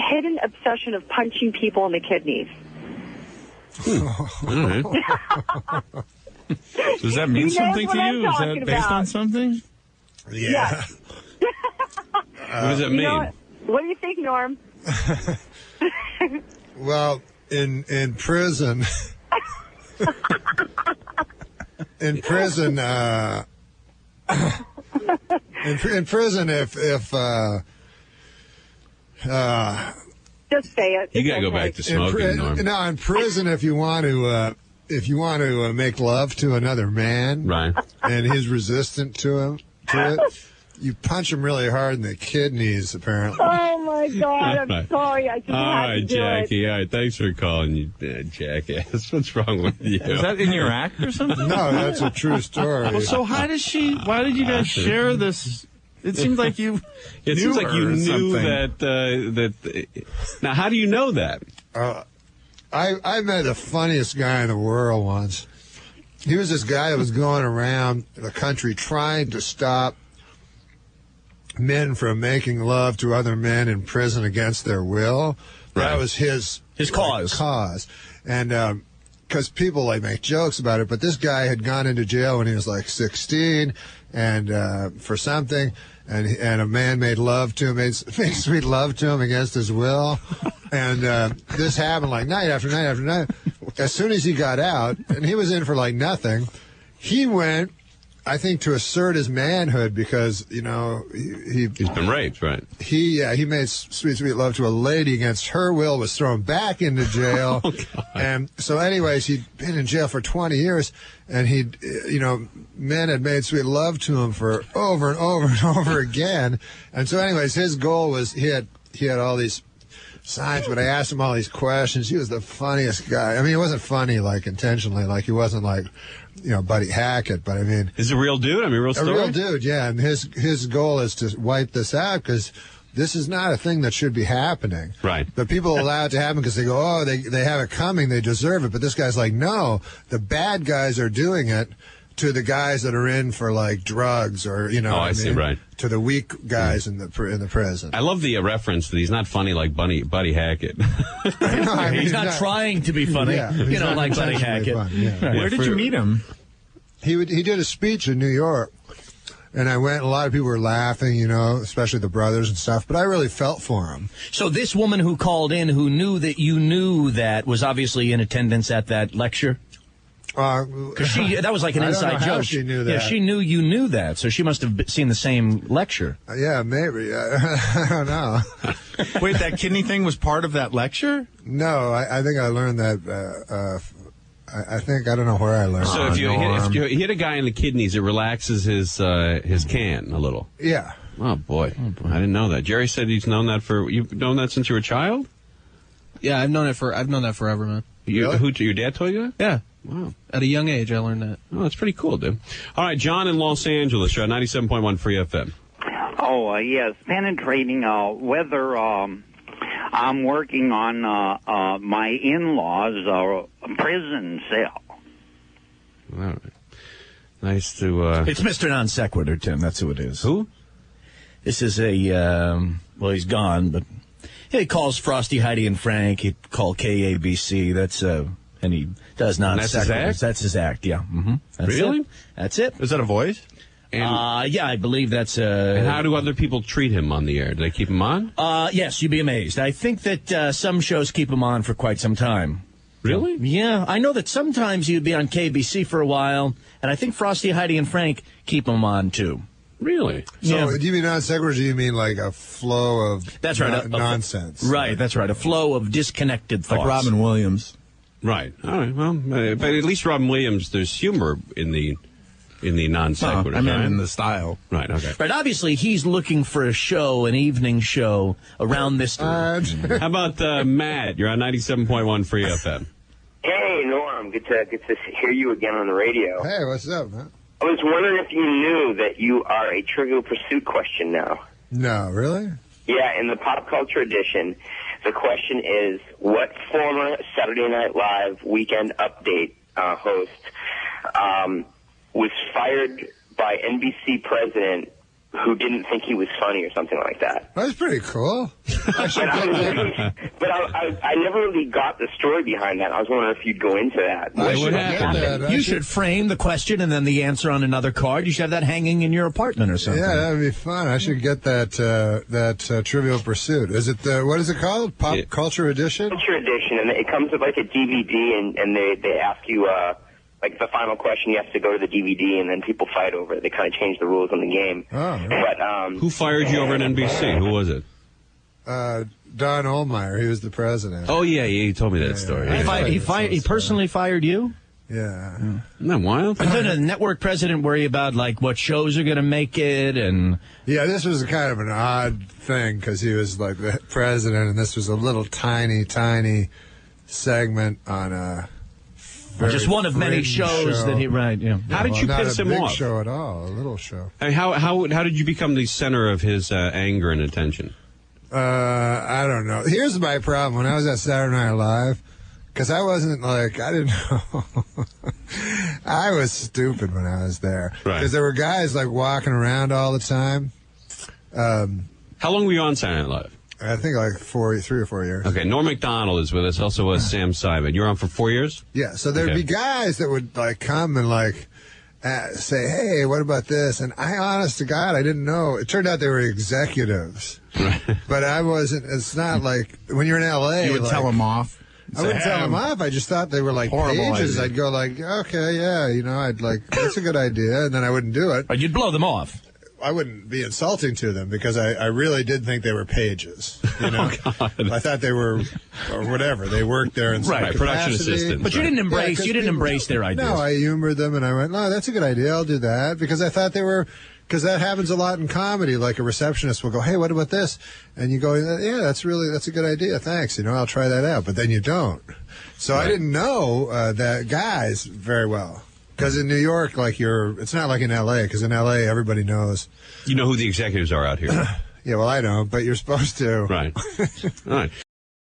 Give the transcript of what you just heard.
hidden obsession of punching people in the kidneys. All right. Does that mean something to you? Is that based on something? Yeah. What does it mean? What do you think, Norm? Well, in prison, in prison, if just say it. You gotta go back to smoking, Norm. No, in prison, if you want to make love to another man, right, and he's resistant to it, you punch him really hard in the kidneys, apparently. Oh, my God. I'm sorry. I just had to do Jackie. it. All right, thanks for calling, you jackass. What's wrong with you? Is that in your act or something? No, that's a true story. Well, so why did you guys share this? It seems like you knew that. Now, how do you know that? I met the funniest guy in the world once. He was this guy that was going around the country trying to stop men from making love to other men in prison against their will. Right. That was his cause. And because people make jokes about it, but this guy had gone into jail when he was 16 and for something, and a man made sweet love to him against his will. And this happened night after night after night. As soon as he got out, and he was in for nothing, he went, I think, to assert his manhood because, he's been raped, right? He made sweet love to a lady against her will, was thrown back into jail. Oh, God. And so anyways, he'd been in jail for 20 years, and men had made sweet love to him for over and over and over again. And so anyways, his goal was, he had all these signs, but I asked him all these questions. He was the funniest guy. I mean, he wasn't funny intentionally, he wasn't Buddy Hackett, but I mean, is a real dude? Real story? A real dude, yeah. And his goal is to wipe this out because this is not a thing that should be happening. Right. But people allow it to happen because they go, they have it coming, they deserve it. But this guy's no, the bad guys are doing it to the guys that are in for drugs or I see, right, to the weak guys in the prison. I love the reference that he's not funny like Buddy Hackett. He's not trying to be funny, like Buddy Hackett. Yeah. Where did you meet him? He did a speech in New York, and I went. And a lot of people were laughing, especially the brothers and stuff. But I really felt for him. So this woman who called in, who knew that you knew that, was obviously in attendance at that lecture. Because that was like an inside joke. She knew that. Yeah, she knew you knew that, so she must have seen the same lecture. Yeah, maybe. I don't know. Wait, that kidney thing was part of that lecture? No, I think I learned that. I don't know where I learned. So if you hit a guy in the kidneys, it relaxes his can a little. Yeah. Oh boy, I didn't know that. Jerry said you've known that since you were a child. Yeah, I've known that forever, man. Your dad told you that? Yeah. Wow. At a young age, I learned that. Oh, that's pretty cool, dude. All right, John in Los Angeles, 97.1 Free FM. Oh, yes, penetrating whether I'm working on my in-laws' prison cell. All right. Nice to... It's Mr. Non Sequitur, Tim. That's who it is. Who? This is well, he's gone, but he calls Frosty, Heidi, and Frank. He called KABC. That's... and he does not. That's his act? That's his act, yeah. Mm-hmm. Really? That's it. Is that a voice? Yeah, I believe that's... and how do other people treat him on the air? Do they keep him on? Yes, you'd be amazed. I think that some shows keep him on for quite some time. Really? Yeah, I know that sometimes you'd be on KBC for a while, and I think Frosty, Heidi, and Frank keep him on, too. Really? So do you mean non sequitur, or do you mean a flow of nonsense? Right, that's right. A flow of disconnected thoughts. Like Robin Williams. Right. All right. Well, but at least Robin Williams, there's humor in the non sequitur. I mean, in the style. Right. Okay. But obviously, he's looking for a show, an evening show around this time. How about Matt? You're on 97.1 Free FM. Hey, Norm. Good to hear you again on the radio. Hey, what's up, man? I was wondering if you knew that you are a Trivial Pursuit question now. No, really? Yeah, in the pop culture edition, the question is, what former Saturday Night Live Weekend Update host was fired by NBC president who didn't think he was funny or something like that. That's pretty cool. But I never really got the story behind that. I was wondering if you'd go into that. You should frame the question and then the answer on another card. You should have that hanging in your apartment or something. Yeah, that would be fun. I should get that Trivial Pursuit. Is it what is it called? Pop Culture Edition? Culture Edition, and it comes with like a DVD, and they ask you like the final question, you have to go to the DVD, and then people fight over it. They kind of change the rules in the game. Oh, right. But who fired you over at NBC? Who was it? Don Ohlmeyer. He was the president. Oh yeah, you told me that story. He personally fired you? Yeah. Isn't that wild? But did a network president worry about like what shows are going to make it and? Yeah, this was kind of an odd thing because he was like the president, and this was a little tiny segment on a. Just one of many shows that he How did you piss him off? Not a big show at all, a little show. I mean, how did you become the center of his anger and attention? I don't know. Here's my problem. When I was at Saturday Night Live, because I wasn't like, I didn't know. I was stupid when I was there. Because there were guys like walking around all the time. How long were you on Saturday Night Live? I think like 3 or 4 years. Okay, Norm Macdonald is with us. Also was Sam Simon. You were on for 4 years? Yeah, so there'd be guys that would like come and like say, hey, what about this? And I, honest to God, I didn't know. It turned out they were executives. But I wasn't. It's not like when you're in L.A. You would tell them off. I wouldn't tell them off. I just thought they were like pages. Idea. I'd go like, okay, yeah, I'd like, that's a good idea. And then I wouldn't do it. But you'd blow them off. I wouldn't be insulting to them because I really did think they were pages. Oh, God. I thought they were, or whatever. They worked there in some capacity. Production assistant. But you didn't embrace their ideas. No, I humored them and I went, no, that's a good idea. I'll do that because I thought they were. Because that happens a lot in comedy. Like a receptionist will go, hey, what about this? And you go, yeah, that's a good idea. Thanks. I'll try that out. But then you don't. So I didn't know that guys very well. Because in New York, it's not like in L.A., because in L.A., everybody knows. You know who the executives are out here. Yeah, well, I don't, but you're supposed to. Right. All right.